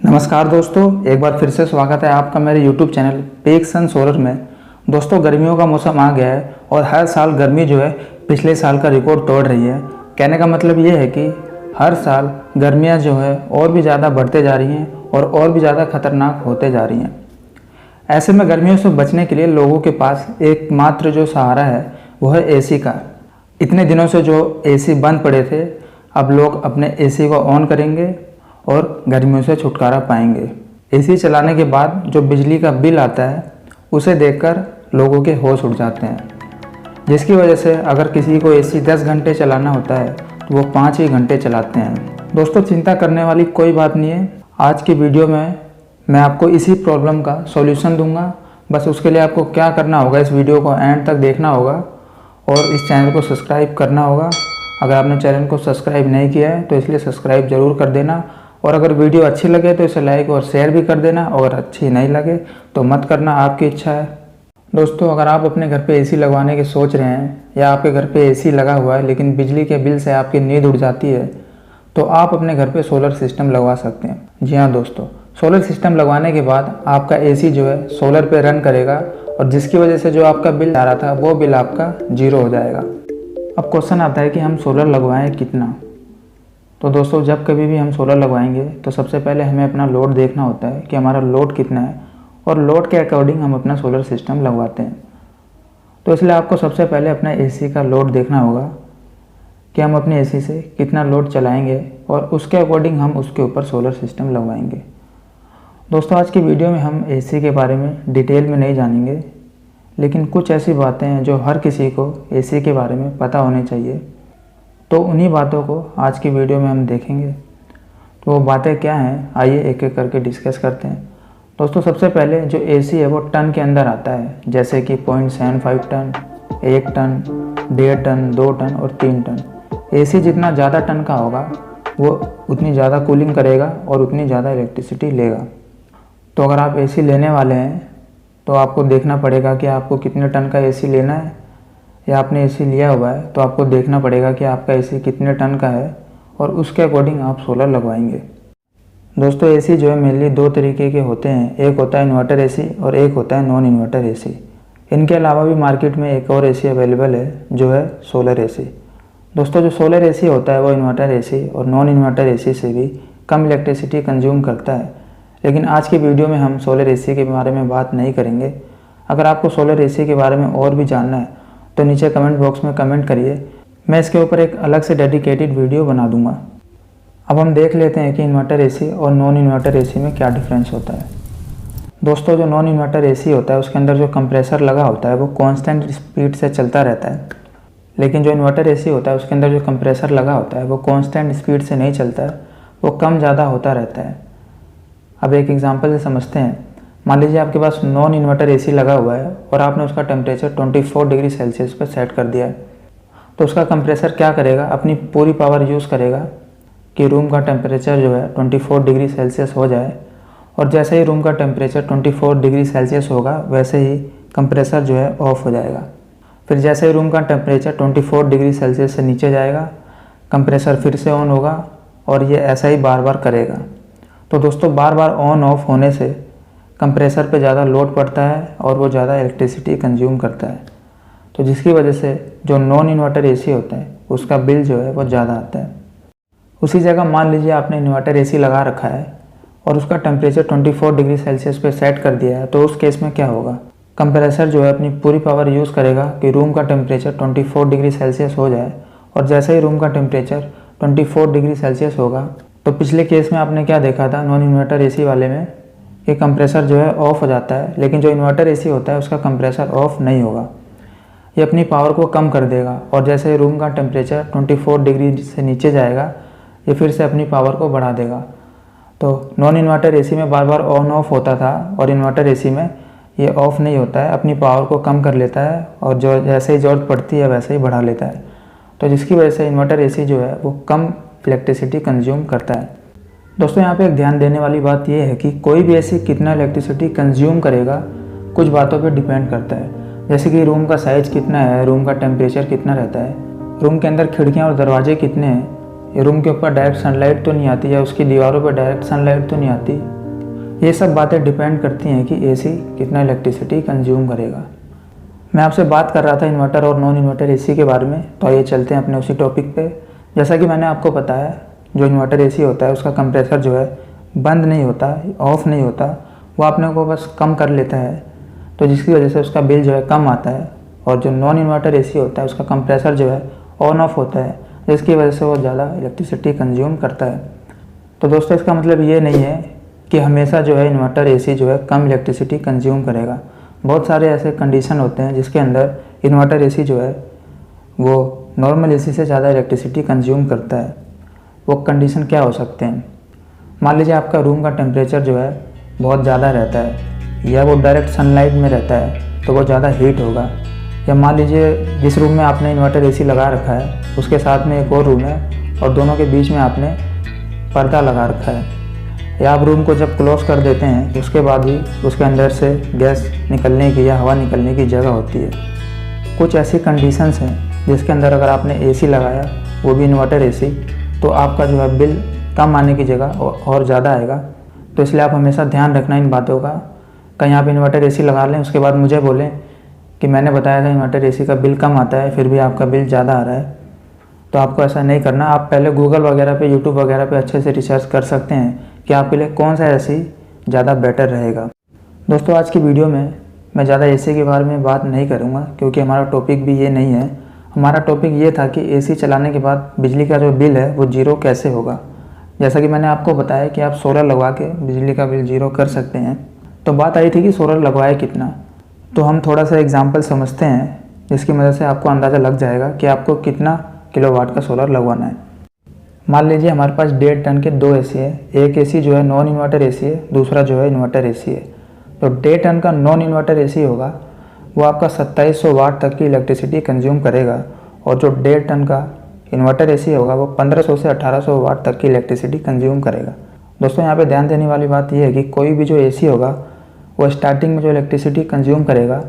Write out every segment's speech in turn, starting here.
नमस्कार दोस्तों, एक बार फिर से स्वागत है आपका मेरे YouTube चैनल पेक सन सोलर में। दोस्तों, गर्मियों का मौसम आ गया है और हर साल गर्मी जो है पिछले साल का रिकॉर्ड तोड़ रही है। कहने का मतलब ये है कि हर साल गर्मियाँ जो है और भी ज़्यादा बढ़ते जा रही हैं और भी ज़्यादा खतरनाक होते जा रही हैं। ऐसे में गर्मियों से बचने के लिए लोगों के पास एकमात्र जो सहारा है वो है AC का। इतने दिनों से जो AC बंद पड़े थे, अब लोग अपने AC को ऑन करेंगे और गर्मियों से छुटकारा पाएंगे। AC चलाने के बाद जो बिजली का बिल आता है उसे देखकर लोगों के होश उड़ जाते हैं, जिसकी वजह से अगर किसी को AC 10 घंटे चलाना होता है तो वो 5 ही घंटे चलाते हैं। दोस्तों, चिंता करने वाली कोई बात नहीं है। आज की वीडियो में मैं आपको इसी प्रॉब्लम का सॉल्यूशन दूंगा। बस उसके लिए आपको क्या करना होगा, इस वीडियो को एंड तक देखना होगा और इस चैनल को सब्सक्राइब करना होगा। अगर आपने चैनल को सब्सक्राइब नहीं किया है तो इसलिए सब्सक्राइब ज़रूर कर देना, और अगर वीडियो अच्छी लगे तो इसे लाइक और शेयर भी कर देना, और अच्छी नहीं लगे तो मत करना, आपकी इच्छा है। दोस्तों, अगर आप अपने घर पे AC लगवाने की सोच रहे हैं या आपके घर पे AC लगा हुआ है लेकिन बिजली के बिल से आपकी नींद उड़ जाती है, तो आप अपने घर पे सोलर सिस्टम लगवा सकते हैं। जी हाँ दोस्तों, सोलर सिस्टम लगवाने के बाद आपका AC जो है सोलर पे रन करेगा और जिसकी वजह से जो आपका बिल आ रहा था वो बिल आपका 0 हो जाएगा। अब क्वेश्चन आता है कि हम सोलर लगवाएं कितना। तो दोस्तों, जब कभी भी हम सोलर लगवाएंगे तो सबसे पहले हमें अपना लोड देखना होता है कि हमारा लोड कितना है, और लोड के अकॉर्डिंग हम अपना सोलर सिस्टम लगवाते हैं। तो इसलिए आपको सबसे पहले अपना AC का लोड देखना होगा कि हम अपने AC से कितना लोड चलाएंगे और उसके अकॉर्डिंग हम उसके ऊपर सोलर सिस्टम लगवाएंगे। दोस्तों, आज की वीडियो में हम AC के बारे में डिटेल में नहीं जानेंगे, लेकिन कुछ ऐसी बातें हैं जो हर किसी को AC के बारे में पता होनी चाहिए। तो उन्हीं बातों को आज की वीडियो में हम देखेंगे। तो वो बातें क्या हैं, आइए एक एक करके डिस्कस करते हैं। दोस्तों, सबसे पहले जो AC है वो टन के अंदर आता है, जैसे कि 0.75 टन, 1 टन, 1.5 टन, 2 टन और 3 टन। AC जितना ज़्यादा टन का होगा वो उतनी ज़्यादा कूलिंग करेगा और उतनी ज़्यादा इलेक्ट्रिसिटी लेगा। तो अगर आप AC लेने वाले हैं तो आपको देखना पड़ेगा कि आपको कितने टन का AC लेना है, या आपने AC लिया हुआ है तो आपको देखना पड़ेगा कि आपका AC कितने टन का है और उसके अकॉर्डिंग आप सोलर लगवाएंगे। दोस्तों, AC जो है मेनली 2 तरीके के होते हैं, एक होता है इन्वर्टर AC और एक होता है नॉन इन्वर्टर AC। इनके अलावा भी मार्केट में एक और AC अवेलेबल है जो है सोलर AC। दोस्तों, जो सोलर AC होता है वो इन्वर्टर AC और नॉन इन्वर्टर AC से भी कम इलेक्ट्रिसिटी कंज्यूम करता है, लेकिन आज की वीडियो में हम सोलर AC के बारे में बात नहीं करेंगे। अगर आपको सोलर AC के बारे में और भी जानना है तो नीचे कमेंट बॉक्स में कमेंट करिए, मैं इसके ऊपर एक अलग से डेडिकेटेड वीडियो बना दूंगा। अब हम देख लेते हैं कि इन्वर्टर AC और नॉन इन्वर्टर AC में क्या डिफरेंस होता है। दोस्तों, जो नॉन इन्वर्टर AC होता है उसके अंदर जो कंप्रेसर लगा होता है वो कांस्टेंट स्पीड से चलता रहता है, लेकिन जो इन्वर्टर AC होता है उसके अंदर जो कंप्रेसर लगा होता है वो कांस्टेंट स्पीड से नहीं चलता है, वो कम ज़्यादा होता रहता है। अब एक एग्जाम्पल से समझते हैं। मान लीजिए आपके पास नॉन इन्वर्टर AC लगा हुआ है और आपने उसका टेम्परेचर 24 डिग्री सेल्सियस पर सेट कर दिया है। तो उसका कंप्रेसर क्या करेगा, अपनी पूरी पावर यूज़ करेगा कि रूम का टेम्परेचर जो है 24 डिग्री सेल्सियस हो जाए, और जैसे ही रूम का टेम्परेचर 24 डिग्री सेल्सियस होगा वैसे ही कंप्रेसर जो है ऑफ हो जाएगा। फिर जैसे ही रूम का टेम्परेचर 24 डिग्री सेल्सियस से नीचे जाएगा, कंप्रेसर फिर से ऑन होगा और ये ऐसा ही बार बार करेगा। तो दोस्तों, बार बार ऑन ऑफ होने से कंप्रेसर पे ज़्यादा लोड पड़ता है और वो ज़्यादा इलेक्ट्रिसिटी कंज्यूम करता है, तो जिसकी वजह से जो नॉन इन्वर्टर AC होता है उसका बिल जो है वो ज़्यादा आता है। उसी जगह मान लीजिए आपने इन्वर्टर AC लगा रखा है और उसका टेम्परेचर 24 डिग्री सेल्सियस पे सेट कर दिया है, तो उस केस में क्या होगा, कंप्रेसर जो है अपनी पूरी पावर यूज़ करेगा कि रूम का टेम्परेचर 24 डिग्री सेल्सियस हो जाए, और जैसे ही रूम का टेम्परेचर 24 डिग्री सेल्सियस होगा, तो पिछले केस में आपने क्या देखा था नॉन इन्वर्टर AC वाले में, ये कंप्रेसर जो है ऑफ हो जाता है, लेकिन जो इन्वर्टर AC होता है उसका कंप्रेसर ऑफ नहीं होगा। ये अपनी पावर को कम कर देगा और जैसे ही रूम का टेम्परेचर 24 डिग्री से नीचे जाएगा ये फिर से अपनी पावर को बढ़ा देगा। तो नॉन इन्वर्टर AC में बार बार ऑन ऑफ होता था और इन्वर्टर AC में ये ऑफ नहीं होता है, अपनी पावर को कम कर लेता है और जो जैसे ही ज़रूरत पड़ती है वैसे ही बढ़ा लेता है। तो जिसकी वजह से इन्वर्टर AC जो है वो कम इलेक्ट्रिसिटी कंज्यूम करता है। दोस्तों, यहाँ पे एक ध्यान देने वाली बात यह है कि कोई भी AC कितना इलेक्ट्रिसिटी कंज्यूम करेगा कुछ बातों पे डिपेंड करता है, जैसे कि रूम का साइज़ कितना है, रूम का टेम्परेचर कितना रहता है, रूम के अंदर खिड़कियाँ और दरवाजे कितने हैं, रूम के ऊपर डायरेक्ट सनलाइट तो नहीं आती, या उसकी दीवारों पर डायरेक्ट सनलाइट तो नहीं आती। ये सब बातें डिपेंड करती हैं कि एसी कितना इलेक्ट्रिसिटी कंज्यूम करेगा। मैं आपसे बात कर रहा था इन्वर्टर और नॉन इन्वर्टर एसी के बारे में, तो आइए चलते हैं अपने उसी टॉपिक पे। जैसा कि मैंने आपको बताया, जो इन्वर्टर एसी होता है उसका कंप्रेसर जो है बंद नहीं होता, ऑफ नहीं होता, वो अपने को बस कम कर लेता है, तो जिसकी वजह से उसका बिल जो है कम आता है। और जो नॉन इन्वर्टर एसी होता है उसका कंप्रेसर जो है ऑन ऑफ होता है, जिसकी वजह से वो ज़्यादा इलेक्ट्रिसिटी कंज्यूम करता है। तो दोस्तों इसका मतलब ये नहीं है कि हमेशा जो है इन्वर्टर एसी जो है कम इलेक्ट्रिसिटी कंज्यूम करेगा। बहुत सारे ऐसे कंडीशन होते हैं जिसके अंदर इन्वर्टर एसी जो है वो नॉर्मल एसी से ज़्यादा इलेक्ट्रिसिटी कंज्यूम करता है। वो कंडीशन क्या हो सकते हैं? मान लीजिए आपका रूम का टेम्परेचर जो है बहुत ज़्यादा रहता है, या वो डायरेक्ट सनलाइट में रहता है तो वो ज़्यादा हीट होगा। या मान लीजिए जिस रूम में आपने इन्वर्टर एसी लगा रखा है उसके साथ में एक और रूम है और दोनों के बीच में आपने पर्दा लगा रखा है, या आप रूम को जब क्लोज कर देते हैं उसके बाद भी उसके अंदर से गैस निकलने की या हवा निकलने की जगह होती है। कुछ ऐसी कंडीशंस हैं जिसके अंदर अगर आपने एसी लगाया, वो भी इन्वर्टर एसी, तो आपका जो है बिल कम आने की जगह और ज़्यादा आएगा। तो इसलिए आप हमेशा ध्यान रखना इन बातों का। कहीं आप इन्वर्टर एसी लगा लें उसके बाद मुझे बोलें कि मैंने बताया था इन्वर्टर एसी का बिल कम आता है, फिर भी आपका बिल ज़्यादा आ रहा है, तो आपको ऐसा नहीं करना। आप पहले गूगल वगैरह पे, यूट्यूब वगैरह पे अच्छे से रिसर्च कर सकते हैं कि आपके लिए कौन सा एसी ज़्यादा बेटर रहेगा। दोस्तों आज की वीडियो में मैं ज़्यादा एसी के बारे में बात नहीं करूँगा, क्योंकि हमारा टॉपिक भी ये नहीं है। हमारा टॉपिक ये था कि एसी चलाने के बाद बिजली का जो बिल है वो ज़ीरो कैसे होगा। जैसा कि मैंने आपको बताया कि आप सोलर लगवा के बिजली का बिल ज़ीरो कर सकते हैं। तो बात आई थी कि सोलर लगवाए कितना, तो हम थोड़ा सा एग्जाम्पल समझते हैं जिसकी मदद से आपको अंदाज़ा लग जाएगा कि आपको कितना किलोवाट का सोलर लगवाना है। मान लीजिए हमारे पास 1.5 टन के 2 एसी है। एक एसी जो है नॉन इन्वर्टर एसी है, दूसरा जो है इन्वर्टर एसी है। तो 1.5 टन का नॉन इन्वर्टर एसी होगा वो आपका 2700 वाट तक की इलेक्ट्रिसिटी कंज्यूम करेगा, और जो 1.5 टन का इन्वर्टर एसी होगा वो 1500 से 1800 वाट तक की इलेक्ट्रिसिटी कंज्यूम करेगा। दोस्तों यहाँ पे ध्यान देने वाली बात यह है कि कोई भी जो एसी होगा वो स्टार्टिंग में जो इलेक्ट्रिसिटी कंज्यूम करेगा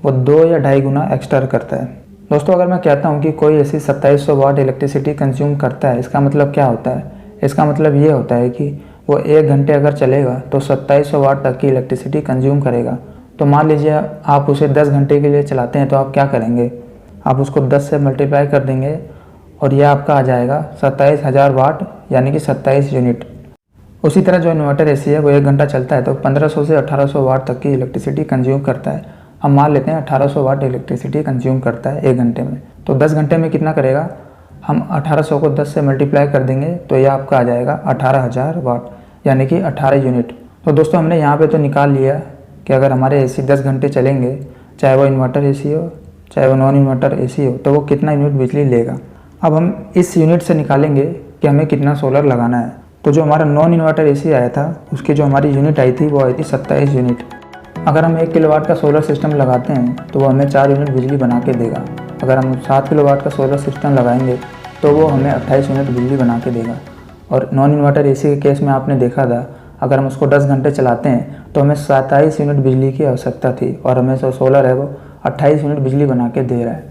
वो 2 या 2.5 गुना एक्स्ट्रा करता है। दोस्तों अगर मैं कहता हूँ कि कोई एसी 2700 वाट इलेक्ट्रिसिटी कंज्यूम करता है, इसका मतलब क्या होता है? इसका मतलब ये होता है कि वो 1 घंटे अगर चलेगा तो 2700 वाट तक की इलेक्ट्रिसिटी कंज्यूम करेगा। तो मान लीजिए आप उसे 10 घंटे के लिए चलाते हैं, तो आप क्या करेंगे? आप उसको 10 से मल्टीप्लाई कर देंगे और यह आपका आ जाएगा 27,000 वाट, यानी कि 27 यूनिट। उसी तरह जो इन्वर्टर एसी है वो 1 घंटा चलता है तो 1500 से 1800 वाट तक की इलेक्ट्रिसिटी कंज्यूम करता है। हम मान लेते हैं 1800 वाट इलेक्ट्रिसिटी कंज्यूम करता है 1 घंटे में। तो 10 घंटे में कितना करेगा? हम 1800 को 10 से मल्टीप्लाई कर देंगे तो यह आपका आ जाएगा 18,000 वाट, यानी कि 18 यूनिट। तो दोस्तों हमने यहाँ पे तो निकाल लिया कि अगर हमारे एसी 10 घंटे चलेंगे, चाहे वो इन्वर्टर एसी हो चाहे वो नॉन इन्वर्टर एसी हो, तो वो कितना यूनिट बिजली लेगा। अब हम इस यूनिट से निकालेंगे कि हमें कितना सोलर लगाना है। तो जो हमारा नॉन इन्वर्टर एसी आया था उसकी जो हमारी यूनिट आई थी वो आई थी 27 यूनिट। अगर हम 1 किलोवाट का सोलर सिस्टम लगाते हैं तो वो हमें 4 यूनिट बिजली बना के देगा। अगर हम 7 किलोवाट का सोलर सिस्टम लगाएंगे तो वो हमें 28 यूनिट बिजली बना के देगा। और नॉन इन्वर्टर एसी के केस में आपने देखा था, अगर हम उसको 10 घंटे चलाते हैं तो हमें 27 यूनिट बिजली की आवश्यकता थी, और हमें जो सोलर है वो 28 यूनिट बिजली बना के दे रहा है।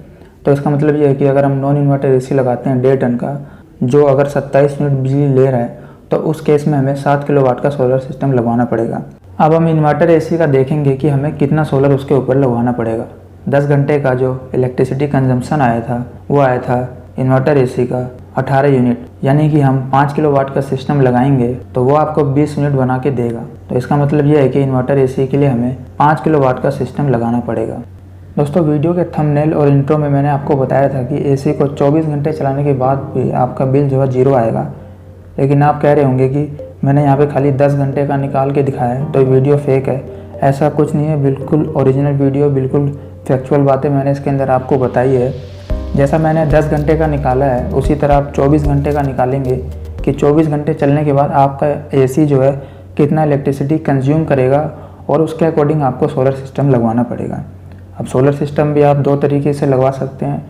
तो इसका मतलब ये है कि अगर हम नॉन इन्वर्टर एसी लगाते हैं 1.5 टन का, जो अगर 27 यूनिट बिजली ले रहा है, तो उस केस में हमें 7 किलोवाट का सोलर सिस्टम लगवाना पड़ेगा। अब हम इन्वर्टर एसी का देखेंगे कि हमें कितना सोलर उसके ऊपर लगवाना पड़ेगा। 10 घंटे का जो इलेक्ट्रिसिटी कंजम्पशन आया था वो आया था इन्वर्टर एसी का 18 यूनिट, यानी कि हम 5 किलोवाट का सिस्टम लगाएंगे तो वो आपको 20 यूनिट बना के देगा। तो इसका मतलब ये है कि इन्वर्टर एसी के लिए हमें 5 किलोवाट का सिस्टम लगाना पड़ेगा। दोस्तों वीडियो के थंबनेल और इंट्रो में मैंने आपको बताया था कि एसी को 24 घंटे चलाने के बाद भी आपका बिल जो है 0 आएगा। लेकिन आप कह रहे होंगे कि मैंने यहाँ पे खाली 10 घंटे का निकाल के दिखाया है तो वीडियो फेक है। ऐसा कुछ नहीं है, बिल्कुल ओरिजिनल वीडियो, बिल्कुल फैक्चुअल बातें मैंने इसके अंदर आपको बताई है। जैसा मैंने 10 घंटे का निकाला है उसी तरह आप 24 घंटे का निकालेंगे कि 24 घंटे चलने के बाद आपका एसी जो है कितना इलेक्ट्रिसिटी कंज्यूम करेगा, और उसके अकॉर्डिंग आपको सोलर सिस्टम लगवाना पड़ेगा। अब सोलर सिस्टम भी आप 2 तरीके से लगवा सकते हैं।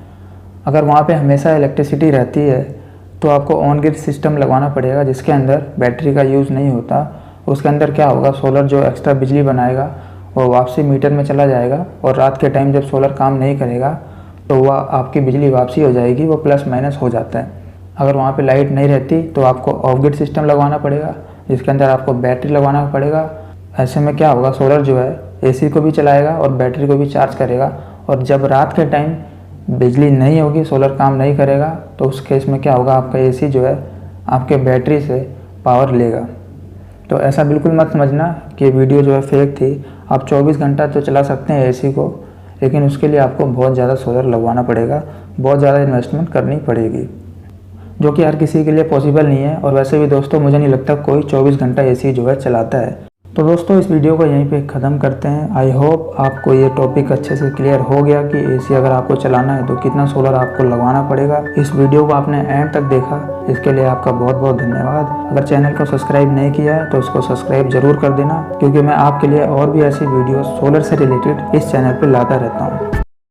अगर वहाँ पे हमेशा इलेक्ट्रिसिटी रहती है तो आपको ऑन ग्रिड सिस्टम लगवाना पड़ेगा, जिसके अंदर बैटरी का यूज़ नहीं होता। उसके अंदर क्या होगा, सोलर जो एक्स्ट्रा बिजली बनाएगा वो वापसी मीटर में चला जाएगा, और रात के टाइम जब सोलर काम नहीं करेगा तो वह आपकी बिजली वापसी हो जाएगी, वो प्लस माइनस हो जाता है। अगर वहाँ पे लाइट नहीं रहती तो आपको ऑफ ग्रिड सिस्टम लगवाना पड़ेगा, जिसके अंदर आपको बैटरी लगवाना पड़ेगा। ऐसे में क्या होगा, सोलर जो है एसी को भी चलाएगा और बैटरी को भी चार्ज करेगा। और जब रात के टाइम बिजली नहीं होगी, सोलर काम नहीं करेगा, तो उस केस में क्या होगा, आपका एसी जो है आपके बैटरी से पावर लेगा। तो ऐसा बिल्कुल मत समझना कि वीडियो जो है फेक थी। आप 24 घंटा तो चला सकते हैं एसी को, लेकिन उसके लिए आपको बहुत ज़्यादा सोलर लगवाना पड़ेगा, बहुत ज़्यादा इन्वेस्टमेंट करनी पड़ेगी, जो कि हर किसी के लिए पॉसिबल नहीं है। और वैसे भी दोस्तों मुझे नहीं लगता कोई 24 घंटा एसी जो है चलाता है। तो दोस्तों इस वीडियो को यहीं पे ख़त्म करते हैं। आई होप आपको ये टॉपिक अच्छे से क्लियर हो गया कि एसी अगर आपको चलाना है तो कितना सोलर आपको लगवाना पड़ेगा। इस वीडियो को आपने एंड तक देखा, इसके लिए आपका बहुत बहुत धन्यवाद। अगर चैनल को सब्सक्राइब नहीं किया है तो उसको सब्सक्राइब जरूर कर देना, क्योंकि मैं आपके लिए और भी ऐसी वीडियो सोलर से रिलेटेड इस चैनल पर लाता रहता हूँ।